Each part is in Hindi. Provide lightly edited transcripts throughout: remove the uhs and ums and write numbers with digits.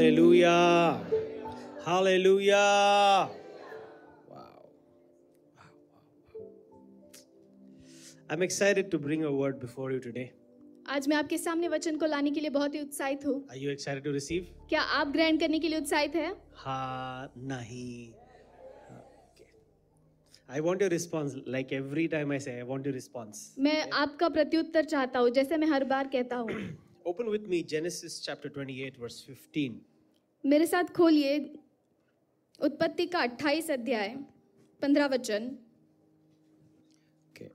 Hallelujah. Hallelujah. Wow. I'm excited to bring a word before you today. आज मैं आपके सामने वचन को लाने के लिए बहुत ही उत्साहित हूँ। Are you excited to receive? क्या आप ग्रहण करने के लिए उत्साहित हैं? हाँ, नहीं. Okay. I want your response. Like every time I say, I want your response. मैं आपका प्रत्युत्तर चाहता हूँ, जैसे मैं हर बार कहता हूँ। Open with me Genesis chapter 28 verse 15. मेरे साथ खोलिए उत्पत्ति का 28 अध्याय 15 वचन। Okay.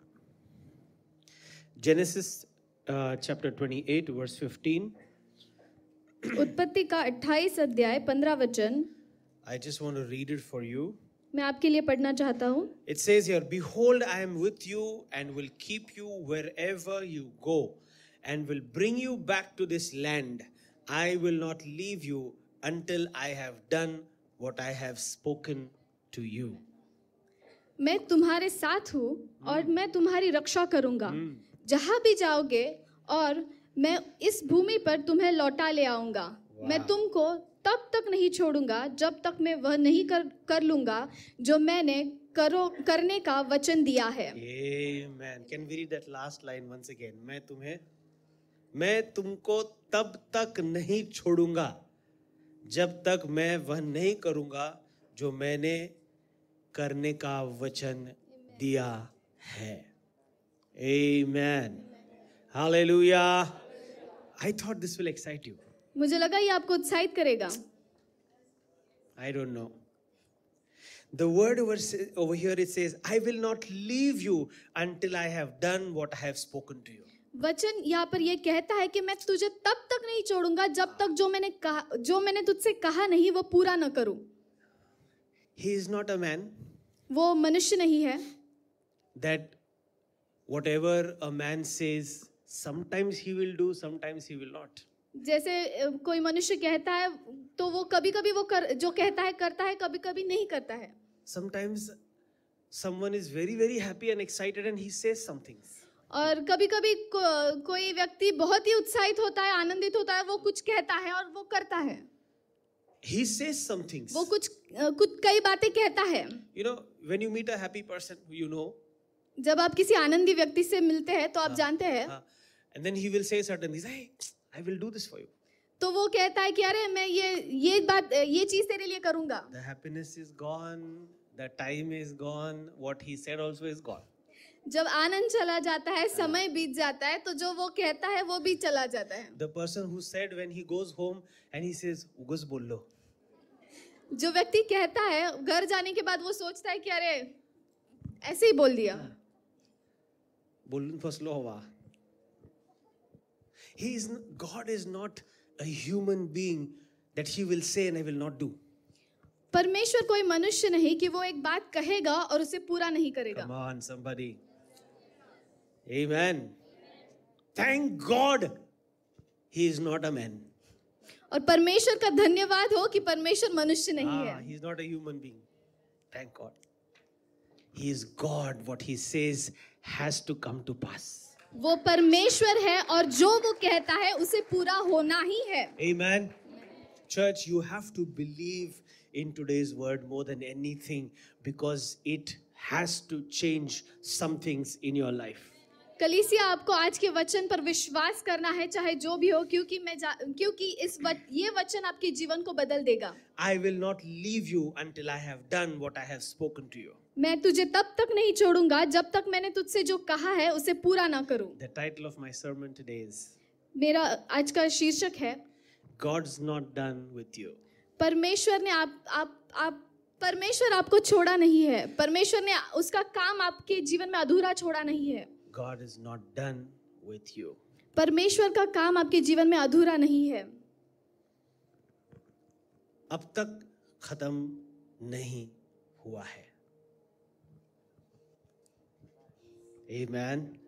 Genesis chapter 28 verse 15. उत्पत्ति का 28 अध्याय 15 वचन I just want to read it for you. मैं आपके लिए पढ़ना चाहता हूँ। It says here, behold, I am with you and will keep you wherever you go and will bring you back to this land. I will not leave you until I have done what I have spoken to you. मैं तुम्हारे साथ हूँ और मैं तुम्हारी रक्षा करूँगा जहाँ भी जाओगे, और मैं इस भूमि पर तुम्हें लौटा ले आऊँगा। मैं तुमको तब तक नहीं छोड़ूंगा जब तक मैं वह नहीं कर लूँगा जो मैंने करने का वचन दिया है। Amen. Can we read that last line once again? मैं तुमको तब तक नहीं छोड़ूंगा जब तक मैं वह नहीं करूँगा जो मैंने करने का वचन दिया है। Amen. Hallelujah. I thought this will excite you. मुझे लगा ये आपको उत्साहित करेगा। I don't know. The word over here it says, I will not leave you until I have done what I have spoken to you. वचन यहाँ पर ये कहता है कि मैं तुझे तब तक नहीं छोड़ूंगा जब तक जो मैंने तुझसे कहा नहीं वो पूरा न करूं। He is not a man. वो मनुष्य नहीं है। That whatever a man says, sometimes he will do, sometimes he will not. जैसे कोई मनुष्य कहता है तो वो कभी-कभी जो कहता है करता है, कभी-कभी नहीं करता है। Sometimes someone is very very happy and excited and he says some things. और कभी-कभी कोई व्यक्ति बहुत ही उत्साहित होता है, आनंदित होता है, वो कुछ कहता है और वो करता है। He says some things. वो कुछ कई बातें कहता है। You know, when you meet a happy person, you know. जब आप किसी आनंदी व्यक्ति से मिलते हैं तो आप जानते हैं। And then he will say certain things. Hey, I will do this for you. तो वो कहता है कि अरे मैं ये चीज तेरे लिए करूंगा। The happiness is gone, the time is gone, what he said also is gone. जब आनंद चला जाता है, समय बीत जाता है, तो जो वो कहता है वो भी चला जाता है। The person who said when he goes home and he says, "उगस बोल लो." जो व्यक्ति कहता है घर जाने के बाद वो सोचता है कि अरे ऐसे ही बोल दिया। बोलूं फसलो हवा. God is not a human being that he will say and I will not do. परमेश्वर कोई मनुष्य नहीं कि वो एक बात कहेगा और उसे पूरा नहीं करेगा। Come on, somebody. Amen. Thank God he is not a man. और परमेश्वर का धन्यवाद हो कि परमेश्वर मनुष्य नहीं है। He is not a human being. Thank God. He is God. What he says has to come to pass. वो परमेश्वर है और जो वो कहता है उसे पूरा होना ही है। Amen. Church, you have to believe in today's word more than anything because it has to change some things in your life. कलीसिया, आपको आज के वचन पर विश्वास करना है चाहे जो भी हो, क्योंकि ये वचन आपके जीवन को बदल देगा। I will not leave you until I have done what I have spoken to you. मैं तुझे तब तक नहीं छोड़ूंगा जब तक मैंने तुझसे जो कहा है उसे पूरा ना करूं। The title of my sermon today is मेरा आज का शीर्षक है God's not done with you. परमेश्वर ने परमेश्वर आपको छोड़ा नहीं है। परमेश्वर ने उसका काम आपके जीवन में अधूरा छोड़ा नहीं है। God is not done with you. परमेश्वर का काम आपके जीवन में अधूरा नहीं है। अब तक खत्म नहीं हुआ है। Amen.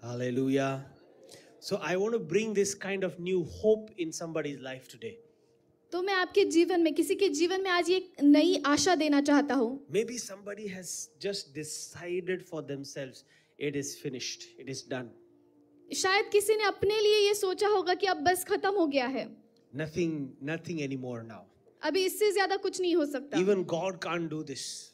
Hallelujah. So I want to bring this kind of new hope in somebody's life today. तो मैं आपके जीवन में, किसी के जीवन में आज एक नई आशा देना चाहता हूँ। Maybe somebody has just decided for themselves, it is finished, it is done. शायद किसी ने अपने लिए ये सोचा होगा कि अब बस खत्म हो गया है। Nothing anymore now. अभी इससे ज्यादा कुछ नहीं हो सकता. Even God can't do this.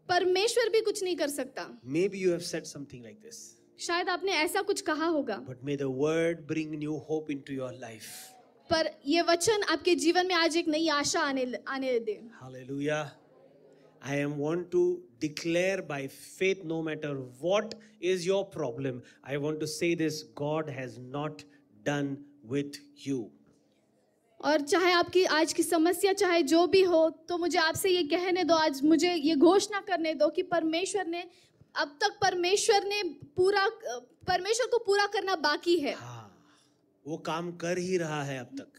परमेश्वर भी कुछ नहीं कर सकता. Maybe you have said something like this. शायद आपने ऐसा कुछ कहा होगा. But may the word bring new hope into your life. पर ये वचन आपके जीवन में आज एक नई आशा आने दे. Hallelujah. I want to declare by faith, no matter what is your problem, I want to say this: God has not done with you. और चाहे आपकी आज की समस्या चाहे जो भी हो, तो मुझे आपसे ये कहने दो, आज मुझे ये घोषणा करने दो कि परमेश्वर ने अब तक परमेश्वर को पूरा करना बाकी है. हाँ, वो काम कर ही रहा है अब तक.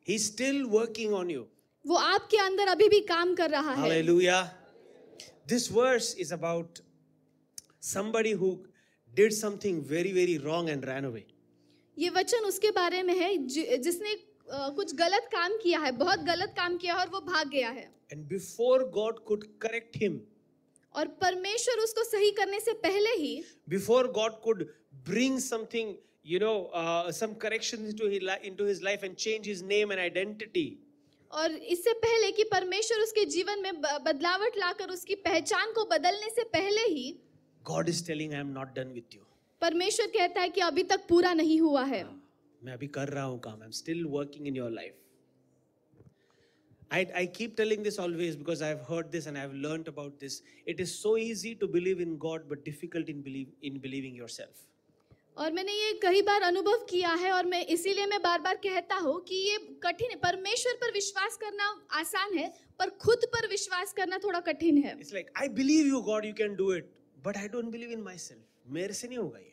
He's still working on you. वो आपके अंदर अभी भी काम कर रहा है. Hallelujah. This verse is about somebody who did something very, very wrong and ran away. ये वचन उसके बारे में है जिसने कुछ गलत काम किया है, बहुत गलत काम किया और वो भाग गया है. And before God could correct him, और परमेश्वर उसको सही करने से पहले ही, before God could bring something, some corrections into his life and change his name and identity, और इससे पहले कि परमेश्वर उसके जीवन में बदलावट लाकर उसकी पहचान को बदलने से पहले ही, God is telling, I am not done with you. परमेश्वर कहता है कि अभी तक पूरा नहीं हुआ है. मैं अभी कर रहा हूँ काम. I'm still working in your life. I keep telling this always because I've heard this and I've learned about this. It is so easy to believe in God but difficult in believing yourself. और मैंने ये कई बार अनुभव किया है और मैं इसीलिए मैं बार-बार कहता हूँ कि ये कठिन है. परमेश्वर पर विश्वास करना आसान है, पर खुद पर विश्वास करना थोड़ा कठिन है. It's like, I believe you God, you can do it, but I don't believe in myself. मेरे से नहीं होगा ये.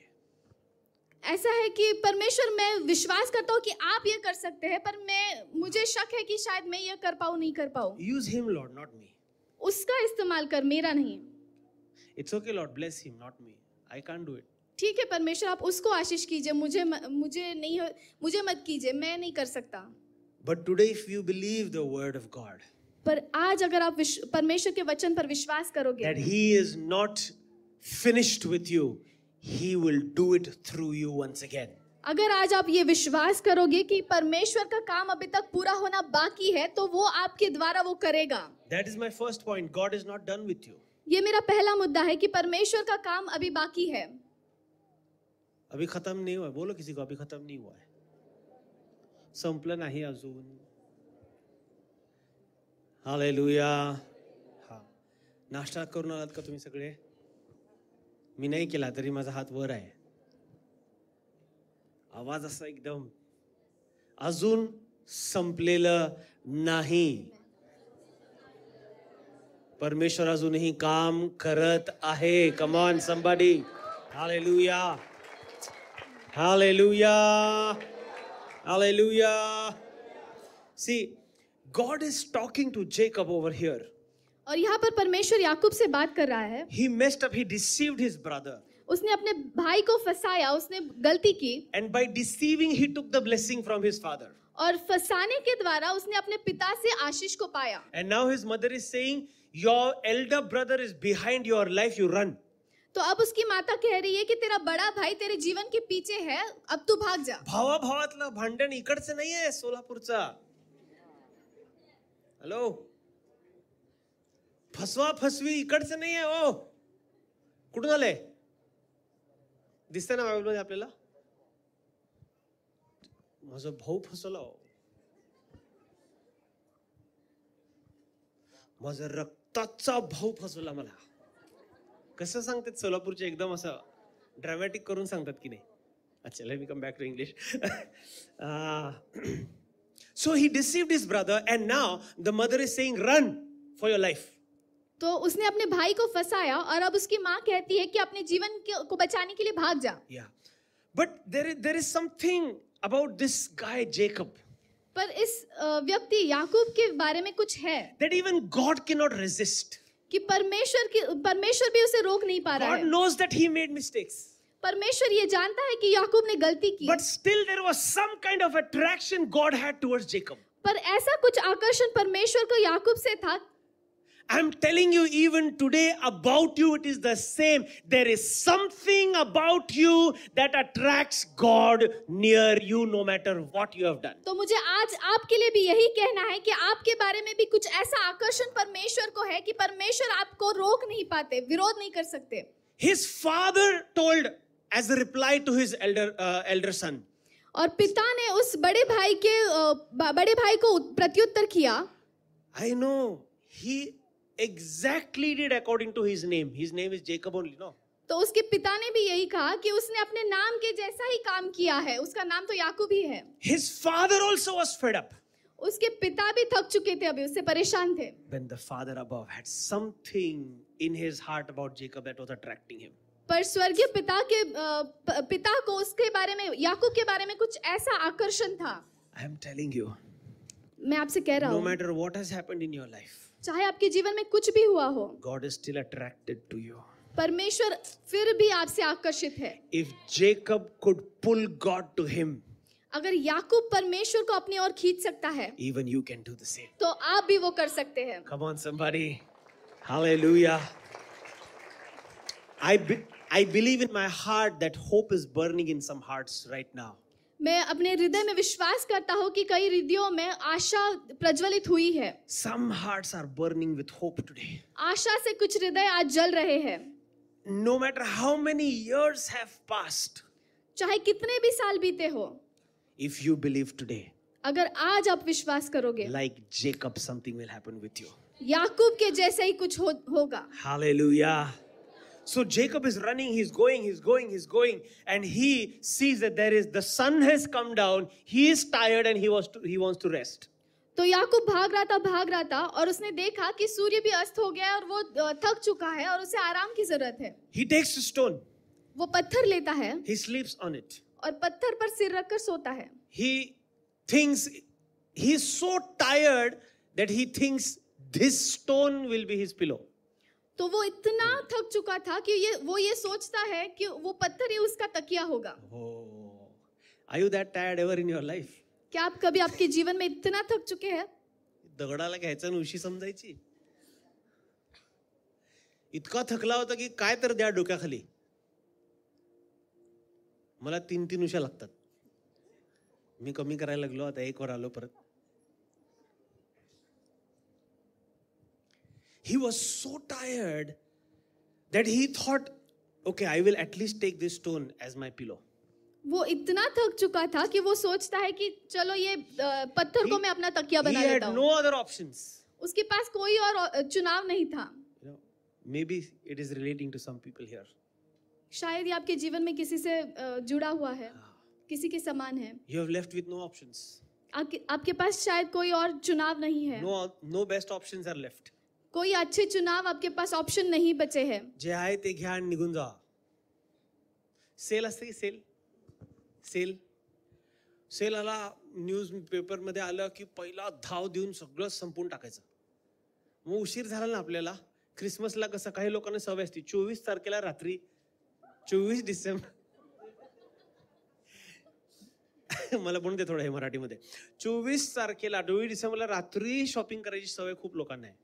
ऐसा है कि परमेश्वर, मैं विश्वास करता हूँ कि आप ये कर सकते हैं, पर मुझे शक है कि शायद मैं ये कर पाऊँ नहीं कर पाऊँ. Use him, Lord, not me. उसका इस्तेमाल कर, मेरा नहीं. It's okay, Lord, bless him, not me. I can't do it. ठीक है परमेश्वर, आप उसको आशीष कीजिए, मुझे मत कीजिए, मैं नहीं कर सकता. But today, if you believe the word of God, पर आज अगर आप परमेश्वर के वचन पर विश्वास करोगे, that he is not finished with you, he will do it through you once again. अगर आज आप ये विश्वास करोगे कि परमेश्वर का काम अभी तक पूरा होना बाकी है, तो वो आपके द्वारा वो करेगा. That is my first point. God is not done with you. ये मेरा पहला मुद्दा है कि परमेश्वर का काम अभी बाकी है. अभी खत्म नहीं हुआ. बोलो किसी को, अभी खत्म नहीं हुआ है. संपलं नाही अजून. हालेलुया. हा, नाश्ता करून आलात का तुम्ही सगळे? मी नाही केला तरी माझा हात वर आहे. आवाज असा एकदम. अजून संपलेलं नाही. परमेश्वर अजूनही काम करत आहे. Come on somebody. Hallelujah. Hallelujah. Hallelujah. See, God is talking to Jacob over here. और यहाँ पर परमेश्वर याकूब से बात कर रहा है. He messed up. He deceived his brother. उसने अपने भाई को फंसाया, उसने गलती की. And by deceiving, he took the blessing from his father. और फंसाने के द्वारा उसने अपने पिता से आशीष को पाया. And now his mother is saying, your elder brother is behind your life, you run. तो अब उसकी माता कह रही है कि तेरा बड़ा भाई तेरे जीवन के पीछे है, अब तू भाग जा. भावाभावातलं भांडण इकडचं नाहीये, सोलापूरचा. हॅलो, फसवा फसवी इकडचं नाहीये. ओ, कुठून आले? दिसतंय ना बायबलमध्ये आपल्याला? माझा भाऊ फसवला. माझा रक्ताचा भाऊ फसवला मला. कसं सांगतात सोलापूरचे, एकदम असं ड्रामॅटिक करून सांगतात की नाही. अच्छा, let me come back to English. So he deceived his brother and now the mother is saying run for your life. तो उसने अपने भाई को फंसाया और अब उसकी माँ कहती है कि अपने जीवन को बचाने के लिए भाग जा. Yeah. But there is something about this guy Jacob. पर इस व्यक्ति याकूब के बारे में कुछ है. That even God cannot resist. कि परमेश्वर भी उसे रोक नहीं पा रहा God है. knows that he made mistakes. परमेश्वर ये जानता है कि याकूब ने गलती की. But still there was some kind of attraction God had towards Jacob. पर ऐसा कुछ आकर्षण परमेश्वर को याकूब से था. I'm telling you, even today about you, it is the same. There is something about you that attracts God near you, no matter what you have done. तो मुझे आज आपके लिए भी यही कहना है कि आपके बारे में भी कुछ ऐसा आकर्षण परमेश्वर को है कि परमेश्वर आपको रोक नहीं पाते, विरोध नहीं कर सकते. His father told as a reply to his elder son. और पिता ने उस बड़े भाई को प्रत्युत्तर किया. I know he exactly did according to his name. His name is Jacob only, no? तो उसके पिता ने भी यही कहा कि उसने अपने नाम के जैसा ही काम किया है. उसका नाम तो याकूब ही है. His father also was fed up. उसके पिता भी थक चुके थे, अभी उससे परेशान थे. When the father above had something in his heart about Jacob that was attracting him. पर स्वर्गीय पिता को उसके बारे में, याकूब के बारे में कुछ ऐसा आकर्षण था. I am telling you, मैं आपसे कह रहा no हूँ, matter what has happened in your life, चाहे आपके जीवन में कुछ भी हुआ हो, God is still attracted to you. परमेश्वर फिर भी आपसे आकर्षित है. If Jacob could pull God to him, अगर याकूब परमेश्वर को अपनी ओर खींच सकता है, even you can do the same. तो आप भी वो कर सकते हैं. Come on, somebody. Hallelujah. I believe in my heart that hope is burning in some hearts right now. मैं अपने हृदय में विश्वास करता हूँ कि कई हृदयों में आशा प्रज्वलित हुई है. Some hearts are burning with hope today. आशा से कुछ हृदय आज जल रहे हैं. No matter how many years have passed, चाहे कितने भी साल बीते हो, if you believe today, अगर आज आप विश्वास करोगे, like Jacob, something will happen with you. याकूब के जैसे ही कुछ होगा. Hallelujah. So Jacob is running, he's going, and he sees that the sun has come down, he is tired and he wants to rest. तो याकूब भाग रहा था और उसने देखा कि सूर्य भी अस्त हो गया है और वो थक चुका है और उसे आराम की जरूरत है. He takes a stone, वो पत्थर लेता है he sleeps on it. और पत्थर पर सिर रखकर सोता है. He thinks, he's so tired that he thinks this stone will be his pillow. तो वो इतना थक चुका था कि वो ये सोचता है कि वो पत्थर ही उसका तकिया होगा. Oh, are you that tired ever in your life? क्या आप कभी आपके जीवन में इतना थक चुके हैं? दगडाला घ्यायचं आणि उशी समजायची. इतका थकला होता की काय तर द्या डोक्याखाली. मला 3 उशा लागतात. मी कमी करायला लागलो, आता 1 वर आलो परत. He was so tired that he thought, okay, I will at least take this stone as my pillow. वो इतना थक चुका था कि वो सोचता है कि चलो ये पत्थर को मैं अपना तकिया He बना had लेता हूँ. no other options. उसके पास कोई और चुनाव नहीं था. You know, maybe it is relating to some people here. शायद ये आपके जीवन में किसी से जुड़ा हुआ है, किसी के समान है. You have left with no options. आपके पास शायद कोई और चुनाव नहीं है. No best options are left. कोई अच्छे चुनाव आपके पास ऑप्शन नहीं बचे हैं. जे आहे ते घ्या आणि निघून जा. सेल असते की सेल आला, न्यूज पेपर मध्ये आलं की पहिला धाव देऊन सगळं संपून टाकायचं. मग उशीर झाला ना आपल्याला. क्रिसमसला कसं काही लोकांना सवय असते 24 तारखेला रात्री 24 डिसेंबर मला म्हणून ते थोडं हे मराठीमध्ये 24 तारखेला 24 डिसेंबरला रात्री शॉपिंग करायची सवय खूप लोकांना आहे.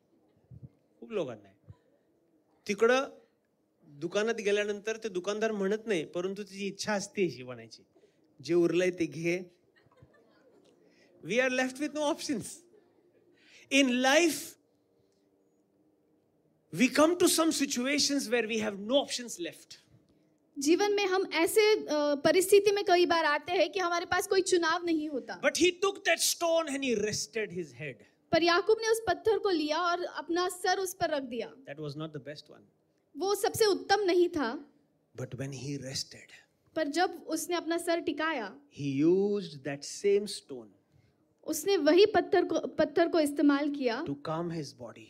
तिकडं दुकानात गेल्यानंतर ते दुकानदार म्हणत नाही, परंतु तिची इच्छा असते अशी बनायची. जे उरलंय ते घे. We are left with no options. In life, we come to some situations where we have no options left. जीवन में हम ऐसे परिस्थिति में कई बार आते हैं कि हमारे पास कोई चुनाव नहीं होता. But he took that stone and he rested his head. पर याकूब ने उस पत्थर को लिया और अपना सर उस पर रख दिया. That was not the best one. वो सबसे उत्तम नहीं था. But when he rested, पर जब उसने अपना sir टिकाया, he used that same stone उसने वही पत्थर को इस्तेमाल किया to calm his body.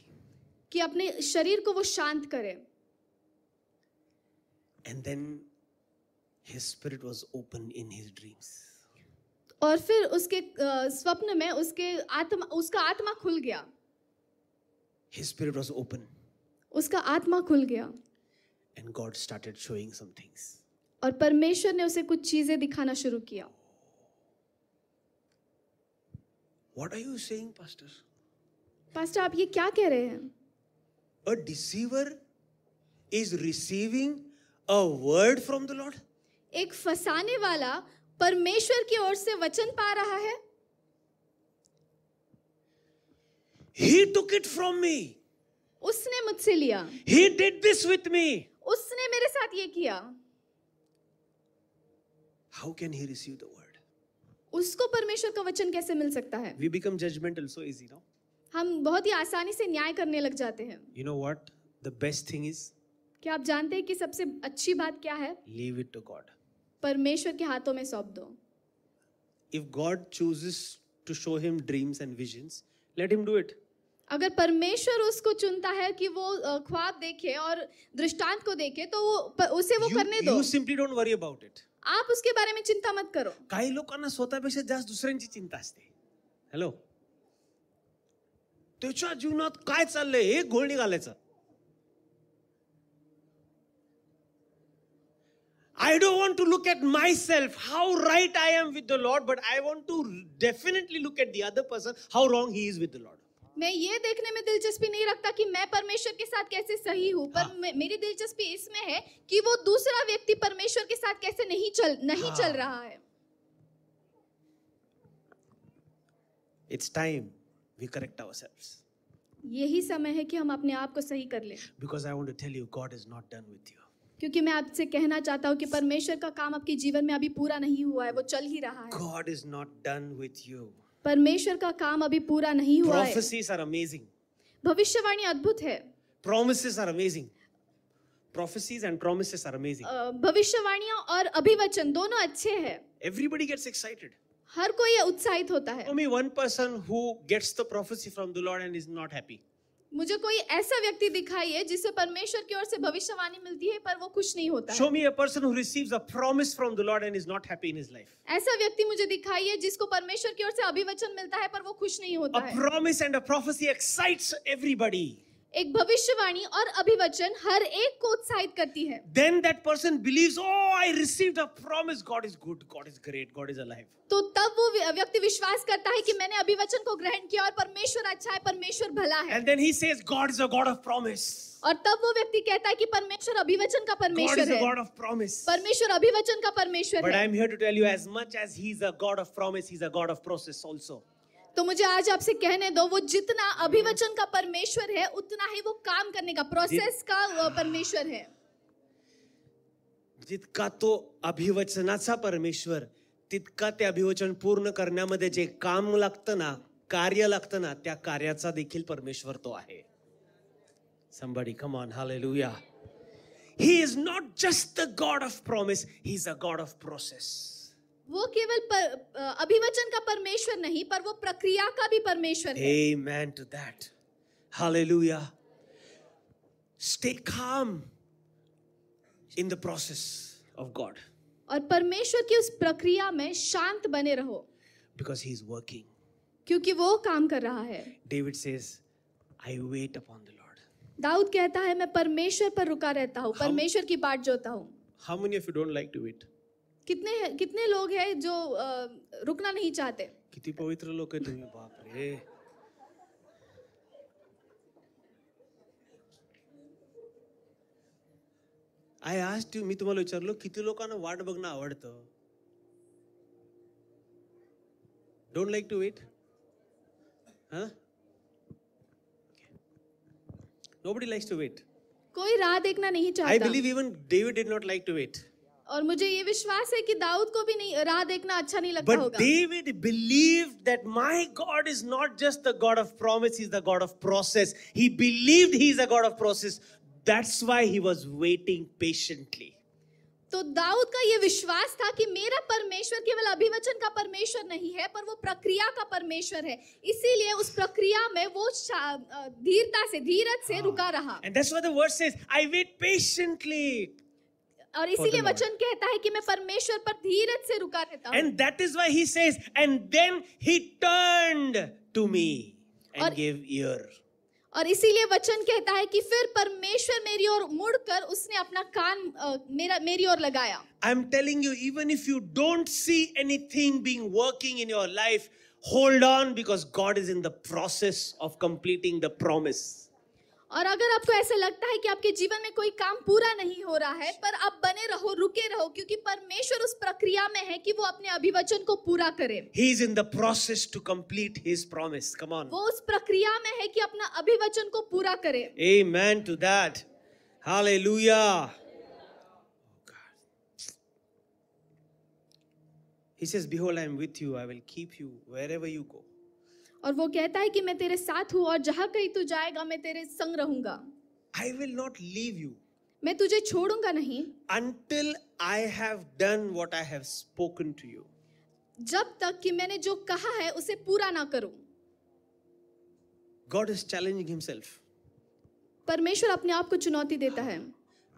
कि अपने शरीर को वो शांत करे. And then his spirit was open in his dreams. और फिर उसके स्वप्न में उसका आत्मा खुल गया. His spirit was open. उसका आत्मा खुल गया. And God started showing some things. और परमेश्वर ने उसे कुछ चीजें दिखाना शुरू किया. What are you saying, Pastor? Pastor, आप ये क्या कह रहे हैं? A deceiver is receiving a word from the Lord. एक फंसाने वाला परमेश्वर की ओर से वचन पा रहा है. He took it from me. उसने मुझसे लिया. He did this with me. उसने मेरे साथ ये किया. How can he receive the word? उसको परमेश्वर का वचन कैसे मिल सकता है? We become judgmental so easy now. हम बहुत ही आसानी से न्याय करने लग जाते हैं. You know what? The best thing is क्या आप जानते हैं कि सबसे अच्छी बात क्या है? leave it to God. परमेश्वर के हाथों में सौंप दो. If God chooses to show him dreams and visions, let him do it. अगर परमेश्वर उसको चुनता है कि वो ख्वाब देखे और दृष्टांत को देखे तो उसे वो करने दो. You simply don't worry about it. आप उसके बारे में चिंता मत करो. काही लोकांना स्वतःपेक्षा जास्त दुसऱ्यांची चिंता असते. हॅलो, त्याच्या जीवनात काय चाललंय हे घोळ निघालायचं. I don't want to look at myself, how right I am with the Lord, but I want to definitely look at the other person, how wrong he is with the Lord. मैं ये देखने में दिलचस्पी नहीं रखता कि मैं परमेश्वर के साथ कैसे सही हूँ, पर मेरी दिलचस्पी इसमें है कि वो दूसरा व्यक्ति परमेश्वर के साथ कैसे नहीं चल रहा है. It's time we correct ourselves. यही समय है कि हम अपने आप को सही कर लें. Because I want to tell you, God is not done with you. क्योंकि मैं आपसे कहना चाहता हूँ कि परमेश्वर का काम आपके जीवन में अभी पूरा नहीं हुआ है, वो चल ही रहा है. God is not done with you. परमेश्वर का काम अभी पूरा नहीं हुआ है. Prophecies are amazing. भविष्यवाणी अद्भुत है. Promises are amazing. Prophecies and promises are amazing. भविष्यवाणियां और अभिवचन दोनों अच्छे हैं. Everybody gets excited. हर कोई उत्साहित होता है. Show me one person who gets the prophecy from the Lord and is not happy. मुझे कोई ऐसा व्यक्ति दिखाइए जिसे परमेश्वर की ओर से भविष्यवाणी मिलती है पर वो खुश नहीं होता है. Show me a person who receives a promise from the Lord and is not happy in his life. ऐसा व्यक्ति मुझे दिखाइए जिसको परमेश्वर की ओर से अभिवचन मिलता है पर वो खुश नहीं होता A है. promise and a prophecy excites everybody. एक भविष्यवाणी और अभिवचन हर एक को उत्साहित करती है. Then that person believes, oh, I received a promise. God is good. God is great. God is alive. तो तब वो व्यक्ति विश्वास करता है कि मैंने अभिवचन को ग्रहण किया और परमेश्वर अच्छा है, परमेश्वर भला है. And then he says, God is a God of promise. और तब वो व्यक्ति कहता है कि परमेश्वर अभिवचन का God is परमेश्वर a है. God of promise. परमेश्वर अभिवचन का परमेश्वर But है. I'm here to tell you, as much as he's a God of promise, he's a God of process also. तो मुझे आज आपसे कहने दो, वो जितना अभिवचन का परमेश्वर है उतना ही वो काम करने का प्रोसेस का परमेश्वर है. जितका तो अभिवचनाचा परमेश्वर, तितका ते अभिवचन पूर्ण करण्यामध्ये जे काम लागतं ना, कार्य लागतं ना, त्या कार्याचा देखील परमेश्वर तो आहे. Somebody come on, hallelujah. He is not just the God of promise, he's a God of process. वो केवल अभिवचन का परमेश्वर नहीं पर वो प्रक्रिया का भी परमेश्वर है. Amen to that. Hallelujah. Stay calm in the process of God. और परमेश्वर की उस प्रक्रिया में शांत बने रहो. Because he's working. क्योंकि वो काम कर रहा है. David says, I wait upon the Lord. Dawood कहता है मैं परमेश्वर पर रुका रहता हूँ, परमेश्वर की बाट जोता हूँ. How many of you don't like to wait? कितने लोग हैं जो रुकना नहीं चाहते? किती पवित्र लोक आहे तुम्ही, बाप रे. I asked you, मी तुम्हाला विचारलो किती लोकांना वाट बघणं आवडतं? Don't like to wait? Huh? Nobody likes to wait. कोई राह देखना नहीं I चाहता. believe even David did not like to wait. और मुझे ये विश्वास है कि दाऊद को भी नहीं राह देखना अच्छा नहीं लगता But होगा. David believed that my God is not just the God of promise, he's the God of process. He believed he's a God of process. That's why he was waiting patiently. तो दाऊद का ये विश्वास था कि मेरा परमेश्वर केवल अभिवचन का परमेश्वर नहीं है पर वो प्रक्रिया का परमेश्वर है. इसीलिए उस प्रक्रिया में वो धीरज से रुका रहा. And that's what the verse says, I wait patiently. और इसीलिए वचन कहता है कि मैं परमेश्वर पर धीरज से रुका रहता हूँ. And that is why he says, and then he turned to me and gave ear. और इसीलिए वचन कहता है कि फिर परमेश्वर मेरी ओर मुड़कर उसने अपना कान मेरी ओर लगाया. I'm telling you, even if you don't see anything being working in your life, hold on, because God is in the process of completing the promise. और अगर आपको ऐसा लगता है कि आपके जीवन में कोई काम पूरा नहीं हो रहा है, पर आप बने रहो, रुके रहो, क्योंकि परमेश्वर उस प्रक्रिया में है कि वो अपने अभिवचन को पूरा करे। He is in the process to complete his promise. Come on. वो उस प्रक्रिया में है कि अपना अभिवचन को पूरा करे। Amen to that. Hallelujah. He says, behold, I am with you. I will keep you wherever you go. और वो कहता है कि मैं तेरे साथ हूँ और जहाँ कहीं तू जाएगा मैं तेरे संग रहूंगा। I will not leave you मैं तुझे छोड़ूंगा नहीं until I have done what I have spoken to you. जब तक कि मैंने जो कहा है उसे पूरा ना करूं। God is challenging himself. परमेश्वर अपने आप को चुनौती देता है।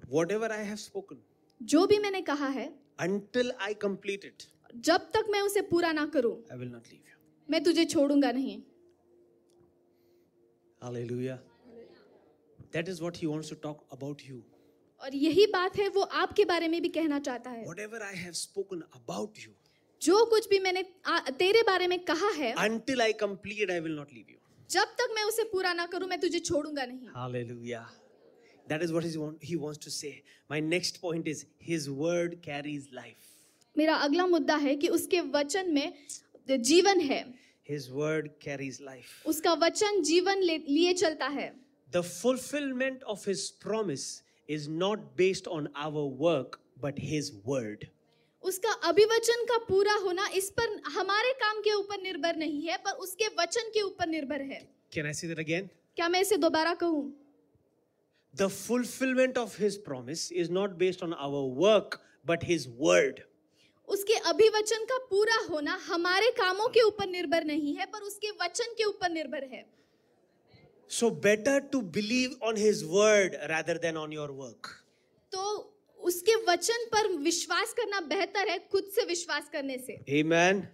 Whatever I have spoken, जो भी मैंने कहा है, until I complete it, जब तक मैं उसे पूरा ना करूं, I will not leave you. मैं तुझे छोड़ूंगा नहीं। Hallelujah. That is what he wants to talk about you. और यही बात है वो आपके बारे में भी कहना चाहता है। Whatever I have spoken about you, जो कुछ भी मैंने तेरे बारे में कहा है, until I complete it, I will not leave you. जब तक मैं उसे पूरा ना करूं मैं तुझे छोड़ूंगा नहीं। Hallelujah. That is what he wants to say. My next point is his word carries life. मेरा अगला मुद्दा है कि उसके वचन में जीवन है। His word carries life. उसका वचन जीवन लिए चलता है। The fulfillment of his promise is not based on our work but his word. उसका अभिवचन का पूरा होना इस पर हमारे काम के ऊपर निर्भर नहीं है, पर उसके वचन के ऊपर निर्भर है। Can I say that again? क्या मैं इसे दोबारा कहूं? The fulfillment of his promise is not based on our work but his word. उसके अभिवचन का पूरा होना हमारे कामों के ऊपर निर्भर नहीं है, पर उसके वचन के ऊपर निर्भर है। So better to believe on his word rather than on your work. तो उसके वचन पर विश्वास करना बेहतर है खुद से विश्वास करने से। Amen.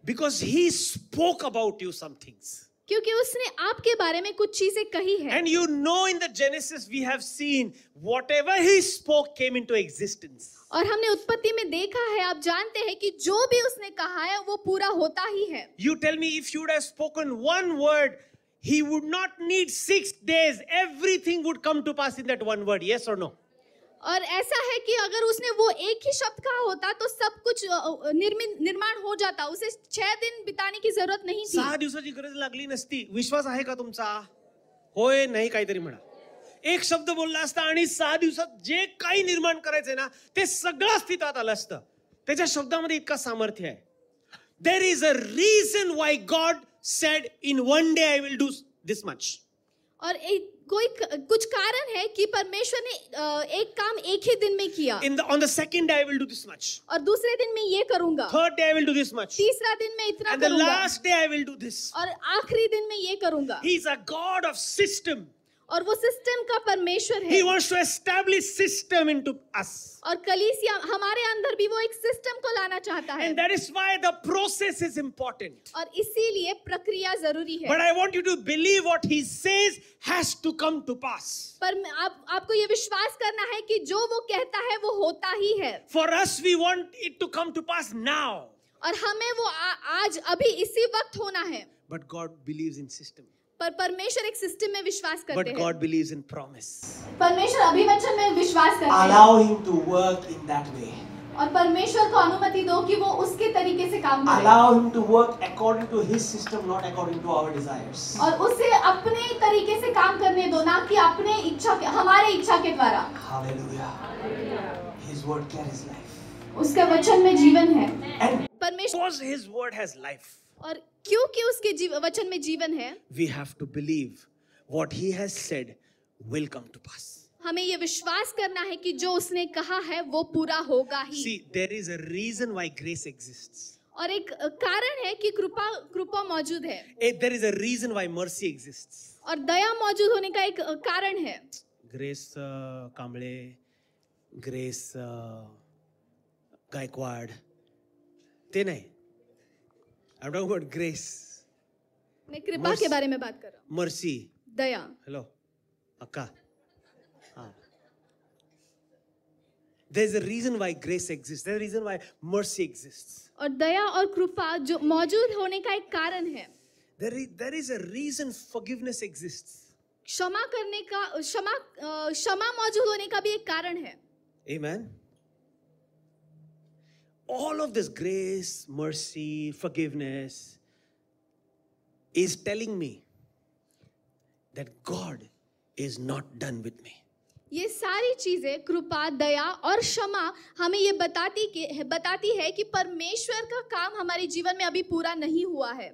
Because he spoke about you some things. क्योंकि उसने आपके बारे में कुछ चीजें कही है। And you know in the Genesis we have seen whatever he spoke came into existence. और हमने उत्पत्ति में देखा है, आप जानते हैं कि जो भी उसने कहा है वो पूरा होता ही है। You tell me if you would have spoken one word, he would not need 6 days. Everything would come to pass in that one word. Yes or no? और ऐसा है कि अगर उसने वो एक ही शब्द कहा होता तो सब कुछ निर्माण हो जाता, उसे 6 दिन बिताने की जरूरत नहीं थी। 6 दिवसाची गरज लागली नसती. विश्वास आहे का तुमचा? होय नाही काहीतरी म्हणा. एक शब्द बोलला असता आणि 6 दिवसात जे काही निर्माण करायचंय ना ते सगळं अस्तित्वात आलं असतं. त्याच्या शब्दामध्ये इतका सामर्थ्य आहे. There is a reason why God said in one day I will do this much. और कुछ कारण है कि परमेश्वर ने एक काम एक ही दिन में किया। On the second day I will do this much. और दूसरे दिन में ये करूंगा। Third day I will do this much. तीसरा दिन में इतना And the करूंगा। last day I will do this. और आखिरी दिन में ये करूंगा। He is a God of system. और वो सिस्टम का परमेश्वर है। He wants to establish system into us. और कलीसिया हमारे अंदर भी वो एक सिस्टम को लाना चाहता है। And that is why the process is important. और इसीलिए प्रक्रिया जरूरी है। But I want you to believe what he says has to come to pass. पर आपको ये विश्वास करना है कि जो वो कहता है वो होता ही है। For us we want it to come to pass now. और हमें वो आज अभी इसी वक्त होना है। But God believes in system. पर परमेश्वर एक सिस्टम में विश्वास करते But हैं। God believes in promise. परमेश्वर अभिवचन में विश्वास करते हैं। Allow him to work in that way. और परमेश्वर को अनुमति दो कि वो उसके तरीके से काम करे। Allow him to work according to his system, not according to our desires. और उसे अपने तरीके से काम करने दो, ना कि अपने इच्छा के, हमारे इच्छा के द्वारा। Hallelujah. His word carries life. उसके वचन में जीवन है। And परमेश्वर because his word has life, और क्योंकि उसके वचन में जीवन है, we have to believe what he has said will come to pass. हमें ये विश्वास करना है कि जो उसने कहा है वो पूरा होगा ही। See, there is a reason why grace exists. और एक कारण है कि कृपा मौजूद है। There is a reason why mercy exists. और दया मौजूद होने का एक कारण है। Grace कांबळे, Grace गायकवाड, ते नहीं. I'm talking about grace. मैं कृपा के बारे में बात कर रहा हूँ। Mercy. दया। Hello, अक्का. There's a reason why grace exists. There's a reason why mercy exists. और दया और कृपा जो मौजूद होने का एक कारण है। There is a reason forgiveness exists. क्षमा करने का क्षमा मौजूद होने का भी एक कारण है। Amen. All of this grace, mercy, forgiveness is telling me that God is not done with me. ये सारी चीजें कृपा, दया और क्षमा हमें ये बताती है कि परमेश्वर का काम हमारे जीवन में अभी पूरा नहीं हुआ है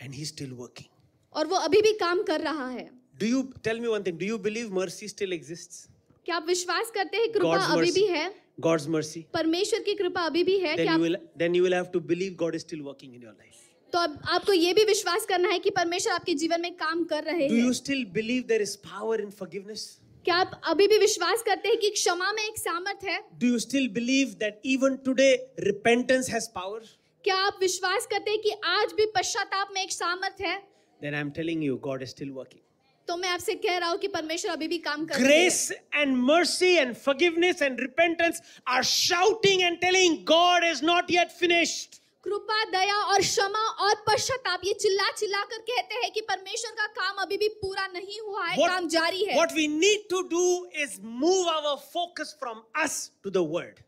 And He's still working. और वो अभी भी काम कर रहा है। Do you tell me one thing? Do you believe mercy still exists? क्या आप विश्वास करते हैं कृपा God's अभी mercy. भी है? God's mercy. परमेश्वर की कृपा अभी भी है? क्या Then you will have to believe God is still working in your life. तो अब आपको ये भी विश्वास करना है कि परमेश्वर आपके जीवन में काम कर रहे Do हैं। you still believe there is power in forgiveness? क्या आप अभी भी विश्वास करते हैं कि क्षमा में एक सामर्थ है? Do you still believe that even today repentance has power? क्या आप विश्वास करते हैं कि आज भी पश्चाताप में एक सामर्थ है? Then I'm telling you, God is still working. तो मैं आपसे कह रहा हूँ कि परमेश्वर अभी भी काम कर रहे हैं। Grace and mercy and forgiveness and repentance are shouting and telling God is not yet finished. कृपा, दया और क्षमा और पश्चाताप ये चिल्ला चिल्ला कर कहते हैं कि परमेश्वर का काम अभी भी पूरा नहीं हुआ है, काम जारी है। What we need to do is move our focus from us to the word.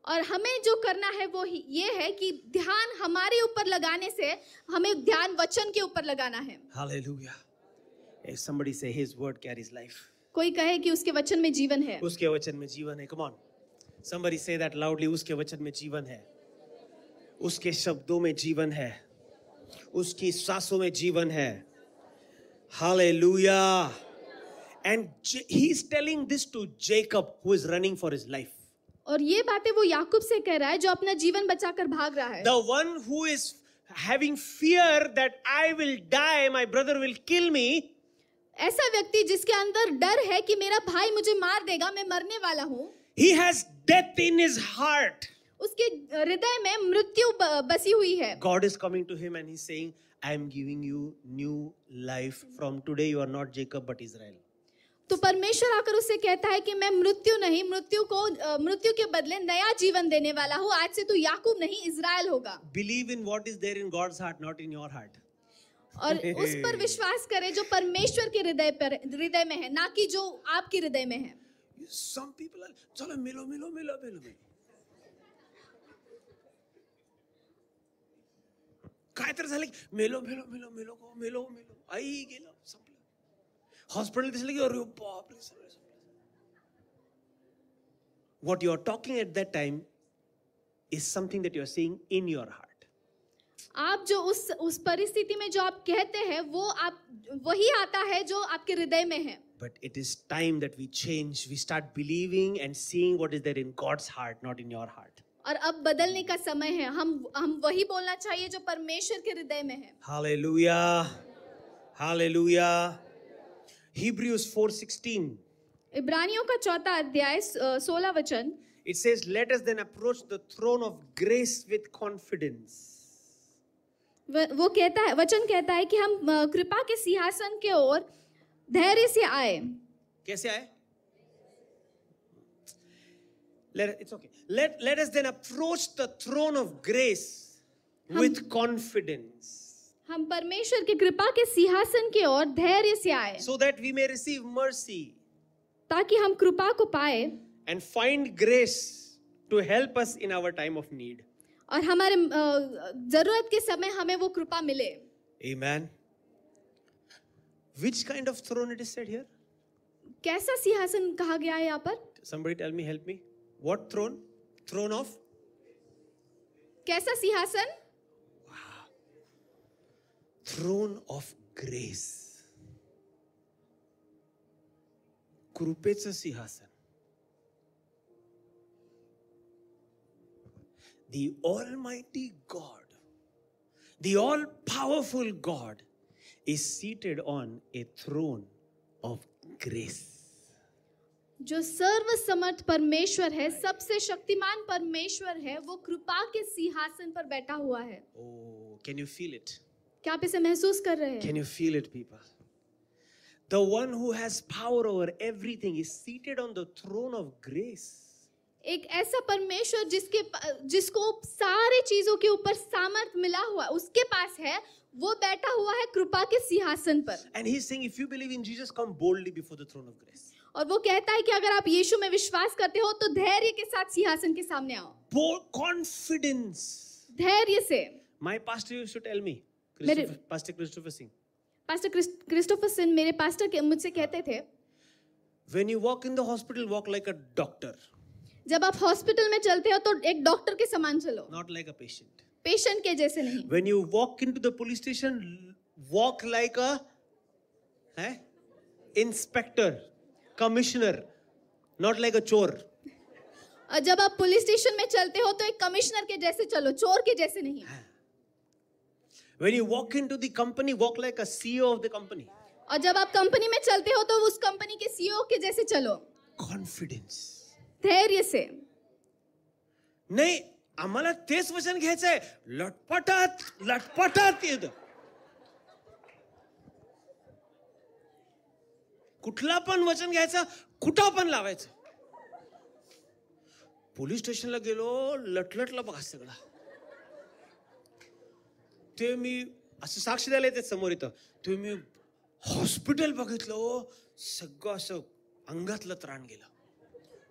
और हमें जो करना है वो ये है कि ध्यान हमारे ऊपर लगाने से हमें ध्यान वचन के ऊपर लगाना है। Hallelujah. If somebody say his word carries life. कोई कहे कि उसके वचन में जीवन है। उसके वचन में जीवन है. Come on. Somebody say that loudly. उसके वचन में जीवन है. उसके शब्दों में जीवन है. उसकी सांसों में जीवन है. Hallelujah. And he's telling this to Jacob who is running for his life. और ये बातें वो याकूब से कह रहा है जो अपना जीवन बचाकर भाग रहा है। The one who is having fear that I will die, my brother will kill me. ऐसा व्यक्ति जिसके अंदर डर है कि मेरा भाई मुझे मार देगा, मैं मरने वाला हूँ। He has death in his heart. उसके हृदय में मृत्यु बसी हुई है। God is coming to him and he's saying, I am giving you new life. From today you are not Jacob but Israel. तो परमेश्वर आकर उससे कहता है कि मैं मृत्यु नहीं, मृत्यु के बदले नया जीवन देने वाला हूँ। आज से तू याकूब नहीं, इज़राइल होगा। Believe in what is there in God's heart, not in your heart. और उस पर विश्वास करें जो परमेश्वर के हृदय में है, ना कि जो आपके हृदय में है। Some people are, चलो मिलो। काय तर झालं की मिलो आई गेलं संपलं. हॉस्पिटल दिसलं की अरे बापरे सगळं. What you are talking at that time is something that you are seeing in your heart. आप जो उस परिस्थिति में जो आप कहते हैं वो वही आता है जो आपके हृदय में है। But it is time that we change. We start believing and seeing what is there in God's heart, not in your heart. और अब बदलने का समय है। हम वही बोलना चाहिए जो परमेश्वर के हृदय में है। Hallelujah. Hebrews 4:16. इब्रानियों का 4 अध्याय 16 वचन। It says, let us then approach the throne of grace with confidence. वो कहता है, वचन कहता है कि हम कृपा के सिंहासन के ओर धैर्य से आए। कैसे आए? It's okay. Let us then approach the throne of grace with confidence. हम परमेश्वर की कृपा के सिंहासन के ओर धैर्य से आए। So that we may receive mercy. ताकि हम कृपा को पाए। And find grace to help us in our time of need. और हमारे जरूरत के समय हमें वो कृपा मिले। Amen. Which kind of throne it is said here? कैसा सिंहासन कहा गया है यहाँ पर? Somebody tell me, help me. What throne? Throne of? कैसा सिंहासन? Wow. Throne of grace. कृपेचं सिंहासन. The Almighty God, the all-powerful God is seated on a throne of grace. जो सर्वसमर्थ परमेश्वर है, सबसे शक्तिमान परमेश्वर है, वो कृपा के सिंहासन पर बैठा हुआ है। Oh, can you feel it? क्या आप इसे महसूस कर रहे हैं? Can you feel it, people? The one who has power over everything is seated on the throne of grace. एक ऐसा परमेश्वर जिसको सारे चीजों के ऊपर सामर्थ मिला हुआ उसके पास है, वो बैठा हुआ है कृपा के सिंहासन पर। And he's saying, if you believe in Jesus, come boldly before the throne of grace. और वो कहता है कि अगर आप यीशु में विश्वास करते हो तो धैर्य के साथ सिंहासन के सामने आओ। Bold confidence. धैर्य से। My pastor used to tell me, Pastor Christopher Singh, pastor Christopher Singh मेरे पास्टर के मुझसे कहते थे, when you walk in the hospital, walk like a doctor, जब आप हॉस्पिटल में चलते हो तो एक डॉक्टर के समान चलो, not like a patient. Patient के जैसे नहीं। When you walk into the police station, walk like a inspector, commissioner, not like a chore. और जब आप पुलिस स्टेशन में चलते हो तो एक कमिश्नर के जैसे चलो, चोर के जैसे नहीं। When you walk into the company, walk like a CEO of the company. और जब आप कंपनी में चलते हो तो उस कंपनी के सीईओ के जैसे चलो। Confidence. धैर्य से। नाही, आम्हाला तेच वचन घ्यायचंय, लटपटात लटपटात येत. कुठला पण वचन घ्यायचं, कुठं पण लावायचं. पोलीस स्टेशनला गेलो, लटलटला बघा सगळा. ते मी असं साक्ष द्यायला येते समोर इथं, ते मी हॉस्पिटल बघितलं, सगळं असं अंगातलं त्राण गेलं.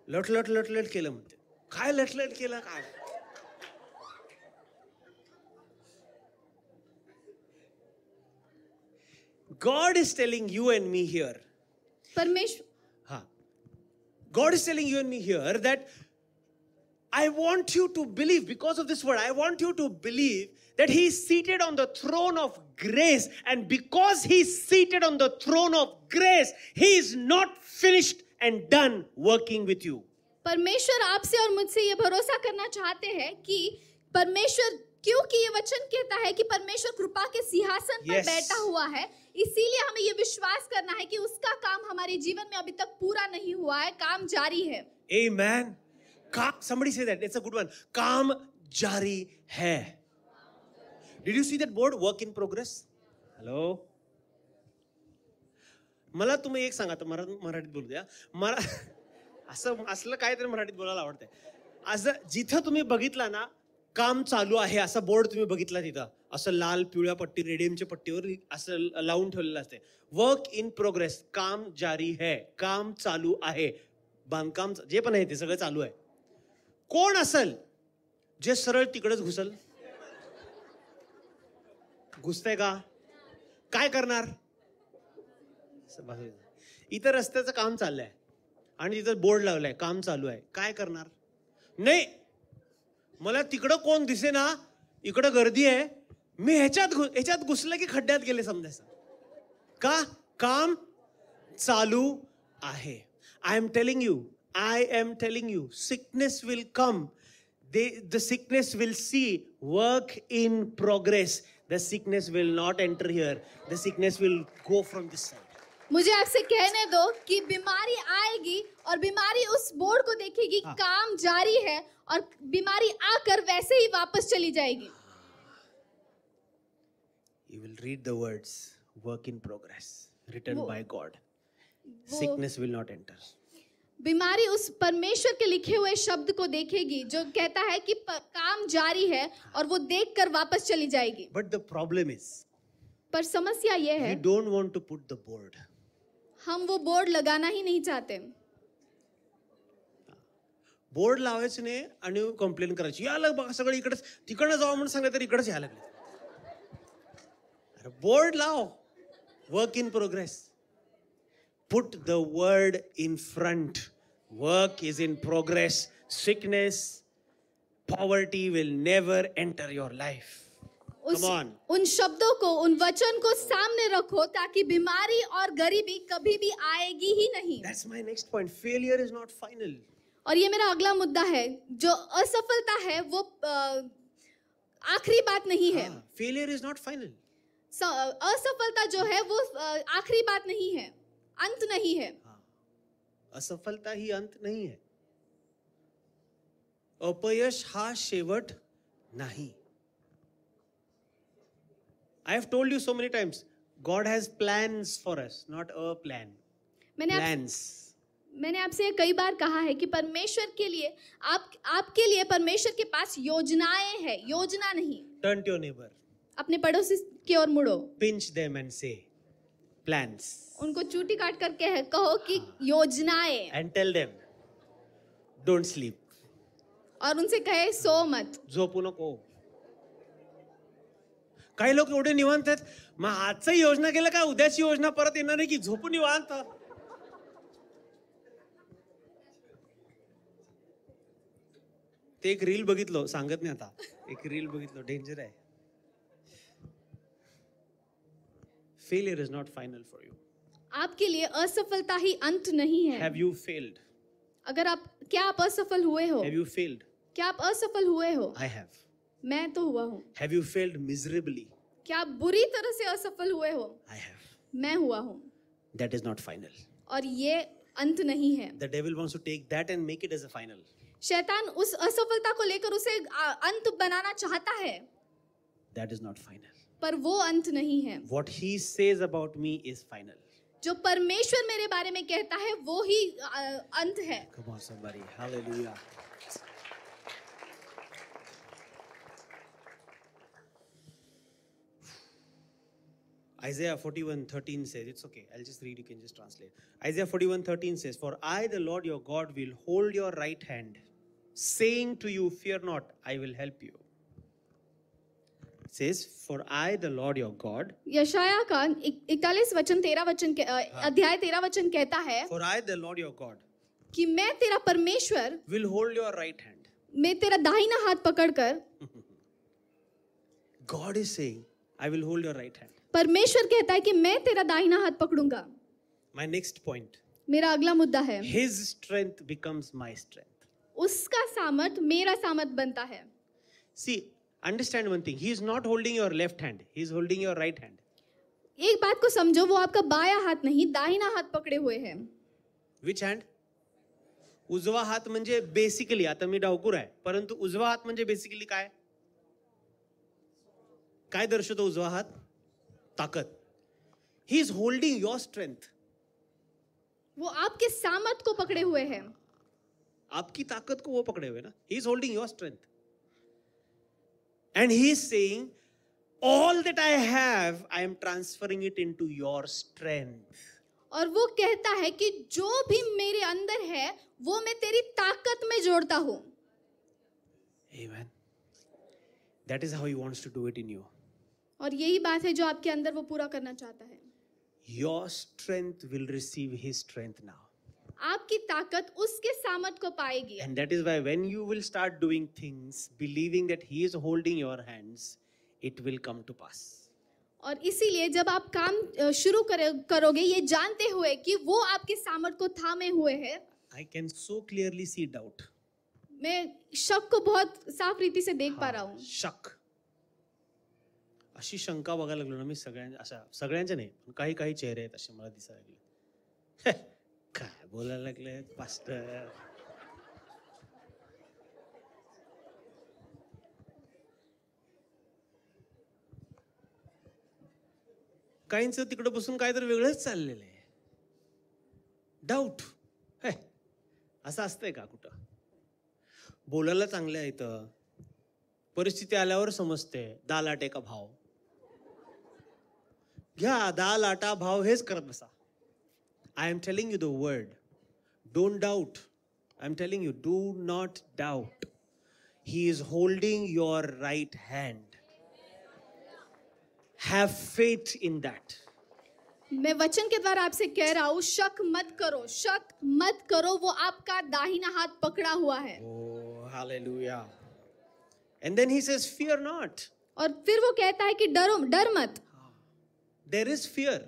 लटलट लटलट केलं म्हणते. काय लटलट केलं काय? God is telling you and me here. परमेश्वर God is telling you and me here that I want you to believe, because of this word, I want you to believe that He is seated on the throne of grace. And because He is seated on the throne of grace, He is not finished and done working with you. परमेश्वर आपसे और मुझसे ये भरोसा करना चाहते हैं कि परमेश्वर, क्योंकि ये वचन कहता है कि परमेश्वर कृपा के सिंहासन पर बैठा हुआ है, इसीलिए हमें ये विश्वास करना है कि उसका काम हमारे जीवन में अभी तक पूरा नहीं हुआ है, काम जारी है। Amen. Somebody say that. It's a good one. काम जारी है. Did you see that board? Work in progress. Hello. मला तुम्ही एक सांगा, मराठीत बोलू द्या. मला असं असलं काहीतरी मराठीत बोलायला आवडतंय. असं जिथं तुम्ही बघितला ना, काम चालू आहे असा बोर्ड तुम्ही बघितला तिथं, असं लाल पिवळ्या पट्टी रेडियमच्या पट्टीवर असं लावून ठेवलेलं असते. वर्क इन प्रोग्रेस, काम जारी है, काम चालू आहे, बांधकाम जे पण आहे ते सगळं चालू आहे. कोण असेल जे सरळ तिकडेच घुसल? घुसतंय का? काय करणार? इथं रस्त्याचं काम चाललंय आणि तिथं बोर्ड लावलाय, काम चालू आहे, काय करणार? नाही, मला तिकडं कोण दिसे ना, इकडं गर्दी आहे, मी ह्याच्यात घुसलं की खड्ड्यात गेले समजायचं. का? काम चालू आहे. I am telling you, sickness will come. The sickness will see work in progress. The sickness will not enter here. The sickness will go from this side. मुझे आपसे कहने दो कि बीमारी आएगी और बीमारी उस बोर्ड को देखेगी, काम जारी है, और बीमारी आकर वैसे ही वापस चली जाएगी. You will read the words, work in progress, written by God. Sickness will not enter. बीमारी उस परमेश्वर के लिखे हुए शब्द को देखेगी जो कहता है कि काम जारी है, और वो देखकर वापस चली जाएगी. But the problem is, पर समस्या ये है, we don't want to put the board. हम वो बोर्ड लगाना ही नहीं चाहते. बोर्ड लावायचं नाही आणि कंप्लेन करायची, याला बघा सगळं इकडेच, तिकडनं जावं म्हणून सांगितलं तर इकडेच यायला लागले. अरे बोर्ड लाव, work in progress. Put the word in front. Work is in progress. Sickness, poverty will never enter your life. Come on. उन शब्दों को, उन वचन को सामने रखो ताकि बीमारी और गरीबी कभी भी आएगी ही नहीं. That's my next point. Failure is not final. और ये मेरा अगला मुद्दा है, जो असफलता है वो आखिरी बात नहीं है. Failure is not final. असफलता जो है वो आखिरी बात नहीं है, अंत नहीं है. असफलता ही अंत नहीं है. अपयश हा शेवट नाही. I have told you so many times, God has plans for us, not a plan. मैंने आपसे कई बार कहा है कि परमेश्वर के लिए, आपके लिए परमेश्वर के पास योजनाएं हैं, योजना नहीं. Turn to your neighbor. अपने पड़ोसी की ओर मुड़ो, Pinch them and say, plans. उनको चूटी काट कर कहो कि योजनाएं, And tell them, don't sleep. और उनसे कहे सो मत. झोपू नको. काही लोक एवढे निवांत आहेत, मग आजची योजना केलं का उद्याची योजना परत येणार नाही की झोपून निवांत. ते एक रील बघितलं, सांगत नाही आता, एक रील बघितलं, डेंजर आहे. Failure is not final for you. आपके लिए असफलता ही अंत नहीं है. Have you failed? अगर क्या आप असफल हुए हो? Have you failed? क्या आप असफल हुए हो? I have. मैं तो हुआ हूँ. Have you failed miserably? क्या आप बुरी तरह से असफल हुए हो? I have. मैं हुआ हूँ. That is not final. और ये अंत नहीं है. The devil wants to take that and make it as a final. शैतान उस असफलता को लेकर उसे अंत बनाना चाहता है. That is not final. पर वो अंत नहीं है. What he says about me is final. जो परमेश्वर मेरे बारे में कहता है वो ही अंत है. Come on somebody. Hallelujah. Isaiah 41:13 says, it's okay, I'll just read, you can just translate. Isaiah 41:13 says, for I, the Lord your God, will hold your right hand, saying to you, fear not, I will help you. It says, for I, the Lord your God. यशाया का 41 वचन 13 वचन अध्याय 13 वचन कहता है, For I, the Lord your God, कि मैं तेरा परमेश्वर, will hold your right hand. मैं तेरा दाहिना हाथ पकड़कर, God is saying, I will hold your right hand. परमेश्वर कहता है कि मैं तेरा दाहिना हाथ पकड़ूंगा. My next point. मेरा अगला मुद्दा है, His strength becomes my strength. उसका सामर्थ मेरा सामर्थ बनता है. See, understand one thing. He is not holding your left hand. He is holding your right hand. एक बात को समझो, वो आपका बायां हाथ नहीं दाहिना हाथ पकड़े हुए हैं. Which hand? उजवा हात म्हणजे बेसिकली, आता मी डावकूर आहे, परंतु उजवा हात म्हणजे बेसिकली काय? काय दर्शवतो उजवा हात? ताकद. He is holding your strength. वो आपके सामर्थ को पकड़े हुए हैं. आपकी ताकत को वो पकड़े हुए ना. He is holding your strength. And he is saying, all that I have, I am transferring it into your strength. और वो कहता है कि जो भी मेरे अंदर है वो मैं तेरी ताकत में जोड़ता हूं. Amen. That is how he wants to do it in you. और यही बात है जो आपके अंदर वो पूरा करना चाहता है. Your strength will receive his strength now. आपकी ताकत उसके सामर्थ को पाएगी. And that is why when you will start doing things, believing that he is holding your hands, it will come to pass. और इसीलिए जब आप काम शुरू करोगे ये जानते हुए कि वो आपके सामर्थ को थामे हुए है. I can so clearly see doubt. मैं शक को बहुत साफ रीति से देख पा रहा हूँ. शक. अशी शंका बघायला लागलो ना मी सगळ्यांच्या नाही, पण काही काही चेहरे आहेत असे मला दिसायला लागले. काय बोलायला लागले पास्टर. काहींचं तिकडे बसून काहीतरी वेगळंच चाललेलं आहे. डाऊट. असं असतंय का कुठं? बोलायला चांगलं आहे इथं, परिस्थिती आल्यावर समजते दालाटे का भाव. घ्या दालाटा भाव, हेच करत बसा. I am telling you the word. Don't doubt. I am telling you, do not doubt. He is holding your right hand. Have faith in that. मैं वचन के द्वारा आपसे कह रहा हूँ, शक मत करो, शक मत करो. वो आपका दाहिना हाथ पकड़ा हुआ है. Oh, hallelujah. And then he says, fear not. और फिर वो कहता है कि डर मत. There is fear.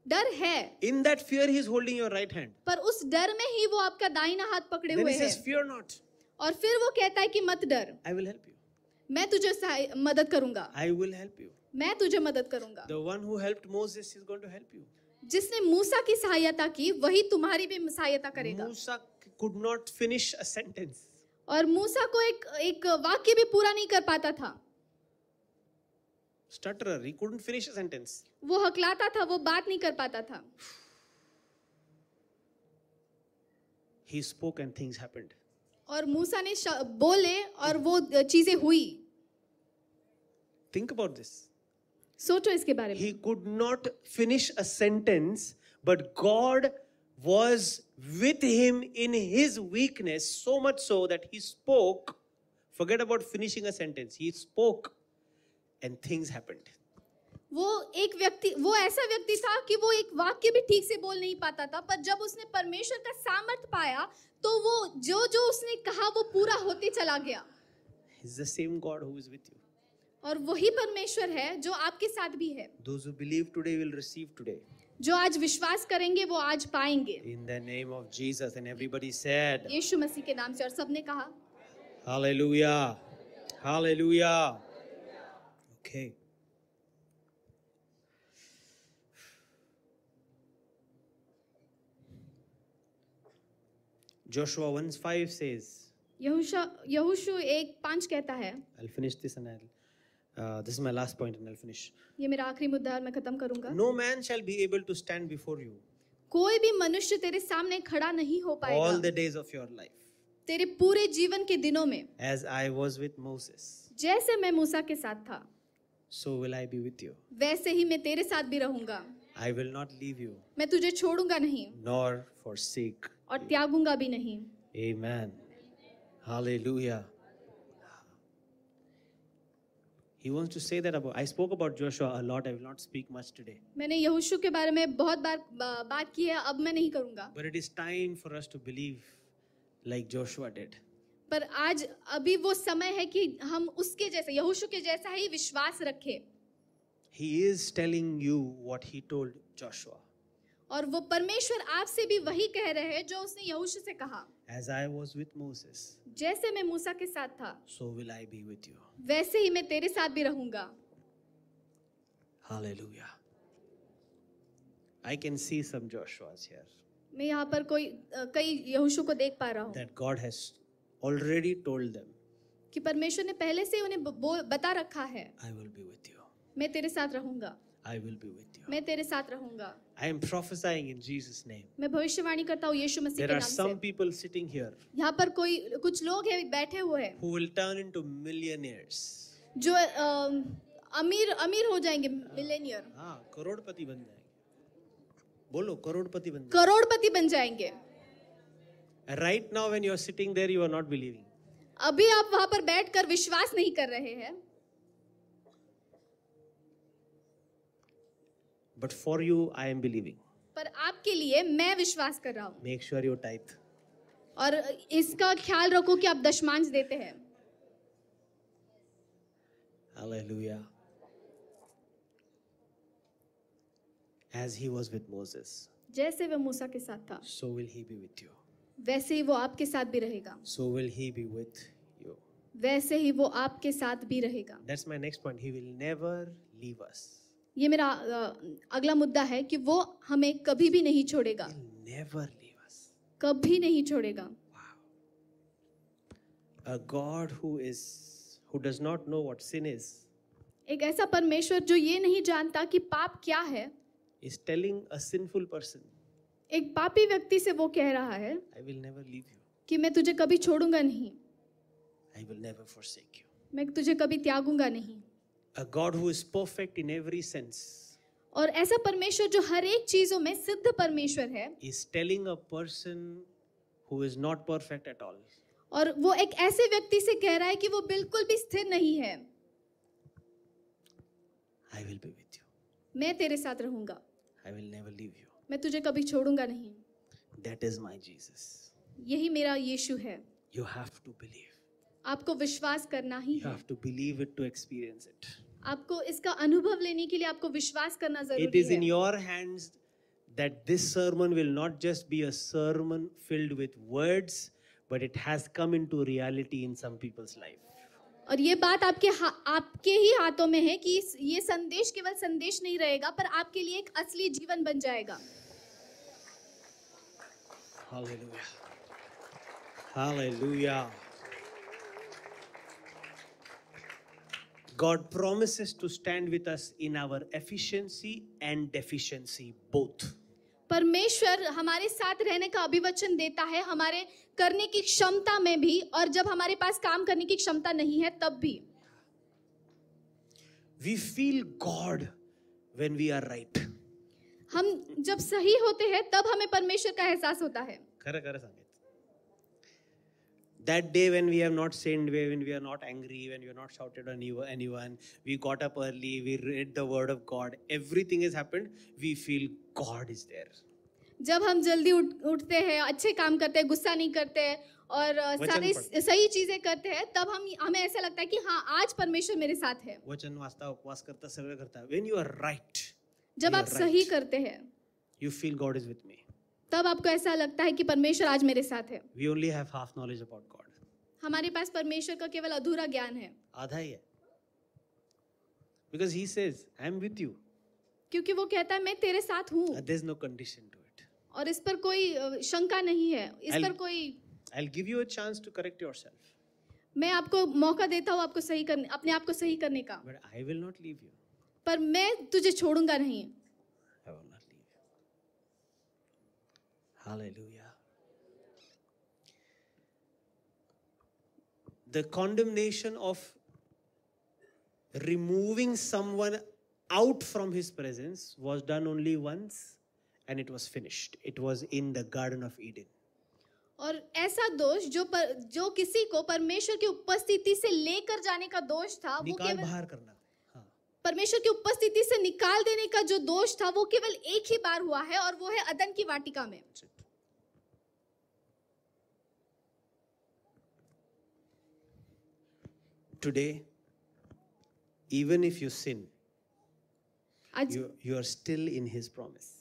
डर है. In that fear, he is holding your right hand. पर उस डर में ही वो आपका दाहिना हाथ पकड़े Then हुए he हैं. says, fear not. और फिर वो कहता है कि मत डर, I will help you. मैं तुझे मदद करूंगा. I will help you. मैं तुझे मदद करूंगा. The one who helped Moses is going to help you. जिसने मूसा की सहायता की वही तुम्हारी भी सहायता करेगा. Musa could not finish a sentence. और मूसा को एक वाक्य भी पूरा नहीं कर पाता था. Stutterer, he couldn't finish a sentence. वो हकलाता था, वो बात नहीं कर पाता था. He spoke and things happened. और मूसा ने बोले और वो चीजें हुई. Think about this. सोचो इसके बारे में. He could not finish a sentence, but God was with him in his weakness, so much so that he spoke. Forget about finishing a sentence. He spoke and things happened. वो ऐसा व्यक्ति था कि वो एक वाक्य भी ठीक से बोल नहीं पाता था, पर जब उसने परमेश्वर का सामर्थ पाया तो वो जो उसने कहा वो पूरा होते चला गया. He's the same God who is with you. और वही परमेश्वर है जो आपके साथ भी है. Those who believe today will receive today. जो आज विश्वास करेंगे वो आज पाएंगे. In the name of Jesus, and everybody said, यीशु मसीह के नाम से, और सबने कहा Hallelujah. Hallelujah. Okay. Joshua 1:5 says, यहोशू 1:5 कहता है. I'll finish this and this is my last point and I'll finish. ये मेरा आखिरी मुद्दा है और मैं खत्म करूंगा. No man shall be able to stand before you कोई भी मनुष्य तेरे सामने खड़ा नहीं हो all पाएगा the days of your life. तेरे पूरे जीवन के दिनों में. As I was with Moses, जैसे मैं मूसा के साथ था so will I be with you. वैसे ही मैं तेरे साथ भी रहूंगा. I will not leave you मैं तुझे छोड़ूंगा नहीं nor forsake. और त्यागूंगा भी नहीं. Amen. Hallelujah. He wants to say that about. I spoke about Joshua a lot. I will not speak much today. मैंने यहोशू के बारे में बहुत बार बात की है, अब मैं नहीं करूंगा. But it is time for us to believe like Joshua did. पर आज अभी वो समय है कि हम उसके जैसे, यहोशू के जैसा ही विश्वास रखें. He is telling you what he told Joshua. और वो परमेश्वर आपसे भी वही कह रहे हैं जो उसने यहोशू से कहा. As I was with Moses, जैसे मैं मूसा के साथ था so will I be with you. वैसे ही मैं तेरे साथ भी रहूंगा. Hallelujah. I can see some Joshuas here. मैं यहाँ पर कई यहोशू को देख पा रहा हूँ That God has already told them, कि परमेश्वर ने पहले से उन्हें बता रखा है, I will be with you. मैं तेरे साथ रहूंगा. I will be with you. मैं तेरे साथ रहूंगा. I am prophesying in Jesus' name. मैं भविष्यवाणी करता हूँ यीशु मसीह There के are नाम some से. people sitting here यहाँ पर कुछ लोग हैं बैठे हुए हैं who will turn into millionaires. जो अमीर हो जाएंगे, मिलेनियर, हाँ, करोड़पति बन जाएंगे. बोलो करोड़पति बन करोड़पति बन जाएंगे. जाएंगे. Right now when you are sitting there, you are not believing. अभी आप वहां पर बैठकर विश्वास नहीं कर रहे हैं, But for you, I am believing. पर आपके लिए मैं विश्वास कर रहा हूँ. Make sure you tithe. और इसका ख्याल रखो कि आप दशमांश देते हैं. Hallelujah. As he was with Moses, जैसे वह मूसा के साथ था so will he be with you. वैसे ही वो आपके साथ भी रहेगा. So will he be with you. वैसे ही वो आपके साथ भी रहेगा. That's my next point. He will never leave us. ये मेरा अगला मुद्दा है कि वो हमें कभी भी नहीं छोड़ेगा. He'll never leave us. कभी नहीं छोड़ेगा. Wow. A God who does not know what sin is, एक ऐसा परमेश्वर जो ये नहीं जानता कि पाप क्या है, is telling a sinful person, एक पापी व्यक्ति से वो कह रहा है I will never leave you. कि मैं तुझे कभी छोड़ूंगा नहीं, I will never forsake you. मैं तुझे कभी त्यागूंगा नहीं. A God who is perfect in every sense और ऐसा परमेश्वर जो हर एक चीजों में सिद्ध परमेश्वर है, is telling a person who is not perfect at all, और वो एक ऐसे व्यक्ति से कह रहा है कि वो बिल्कुल भी स्थिर नहीं है, I will be with you. मैं तेरे साथ रहूंगा, I will never leave you. मैं तुझे कभी छोड़ूंगा नहीं. That is my Jesus. यही मेरा यीशु है. You have to believe. आपको विश्वास करना ही You है. have to believe it to experience it. आपको इसका अनुभव लेने के लिए आपको विश्वास करना It जरूरी is in है. your hands that this sermon will not just be a sermon filled with words, but it has come into reality in some people's life. और ये बात आपके ही हाथों में है कि ये संदेश केवल संदेश नहीं रहेगा, पर आपके लिए एक असली जीवन बन जाएगा. Hallelujah. Hallelujah. God promises to stand with us in our efficiency and deficiency both. परमेश्वर हमारे साथ रहने का अभिवचन देता है, हमारे करने की क्षमता में भी, और जब हमारे पास काम करने की क्षमता नहीं है तब भी. We feel God when we are right. हम जब सही होते हैं तब हमें परमेश्वर का एहसास होता है. खरं खरं सांगितलं. That day when we have not sinned, when we are not angry, when we are not shouted on anyone, we got up early, we read the word of God, everything has happened, we feel God is there. जब हम जल्दी उठते हैं, अच्छे काम करते हैं, गुस्सा नहीं करते हैं और सारी सही चीजें करते हैं, तब हमें ऐसा लगता है कि हाँ, आज परमेश्वर मेरे साथ है. वचन वाचता, उपवास करता, सगळं करता. When you are right, जब आप सही करते हैं, you feel God is with me. तब आपको ऐसा लगता है कि परमेश्वर आज मेरे साथ है. We only have half knowledge about God. हमारे पास परमेश्वर का केवल अधूरा ज्ञान है. आधा ही है. Because he says, I am with you. क्योंकि वो कहता है मैं तेरे साथ हूँ. There's no condition to it. और इस पर कोई शंका नहीं है. इस पर कोई. I'll give you a chance to correct yourself. मैं आपको मौका देता हूँ आपको सही करने, अपने आप को सही करने का. But I will not leave you. पर मैं तुझे छोड़ूंगा नहीं. I will not leave you. Hallelujah. The condemnation of removing someone out from his presence was done only once and it was finished. It was in the Garden of Eden. और ऐसा दोष जो किसी को परमेश्वर की उपस्थिति से लेकर जाने का दोष था, वो केवल बाहर करना. परमेश्वर की उपस्थिति से निकाल देने का जो दोष था, वो केवल एक ही बार हुआ है और वो है अदन की वाटिका में. Today, even if you sin, you are still in his promise.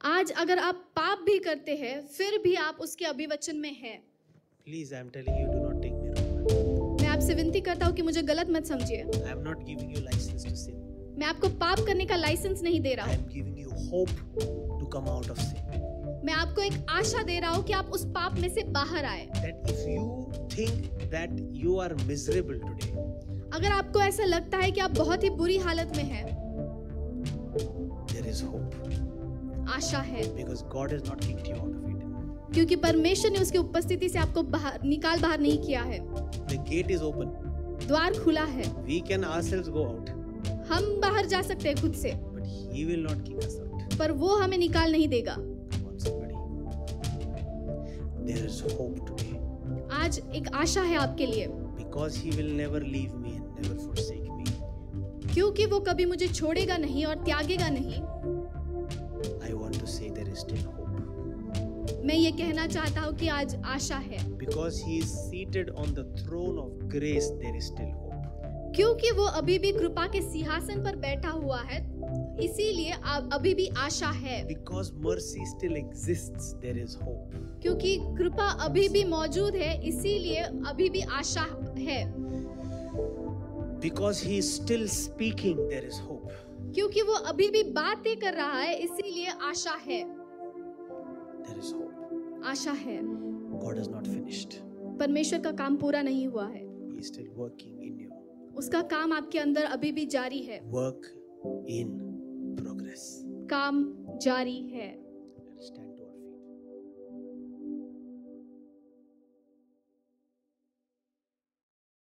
आज अगर आप पाप भी करते हैं, फिर भी आप उसके अभिवचन में हैं. Please, I am telling you, do not take me wrong. मैं आपसे विनती करता हूँ कि मुझे गलत मत समझिए. I am not giving you license to sin. मैं आपको पाप करने का लाइसेंस नहीं दे रहा I हूँ. am giving you hope to come out of sin. मैं आपको एक आशा दे रहा हूँ कि आप उस पाप में से बाहर आए. That if you think that you are miserable today, अगर आपको ऐसा लगता है कि आप बहुत ही बुरी हालत में हैं, there is hope. आशा है. Because God has not kicked you out of it. क्योंकि परमेश्वर ने उसकी उपस्थिति से आपको बाहर नहीं किया है. The gate is open. द्वार खुला है. We can ourselves go out. हम बाहर जा सकते हैं खुद से. But He will not kick us out. पर वो हमें निकाल नहीं देगा. Come on, somebody. There is hope today. आज एक आशा है आपके लिए. Because He will never leave me and never forsake me. क्योंकि वो कभी मुझे छोड़ेगा नहीं और त्यागेगा नहीं. I want to say there is still hope. मैं ये कहना चाहता हूँ कि आज आशा है. Because He is seated on the throne of grace, there is still hope. क्योंकि वो अभी भी कृपा के सिंहासन पर बैठा हुआ है, इसीलिए अभी भी आशा है. Because mercy still exists, there is hope. क्योंकि कृपा अभी भी मौजूद है, इसीलिए अभी भी आशा है. Because He is still speaking, there is hope. क्योंकि वो अभी भी बातें कर रहा है, इसीलिए आशा है. There is hope. आशा है. God has not finished. परमेश्वर का काम पूरा नहीं हुआ है. He is still working in you. उसका काम आपके अंदर अभी भी जारी है. Work in progress. काम जारी है. Stand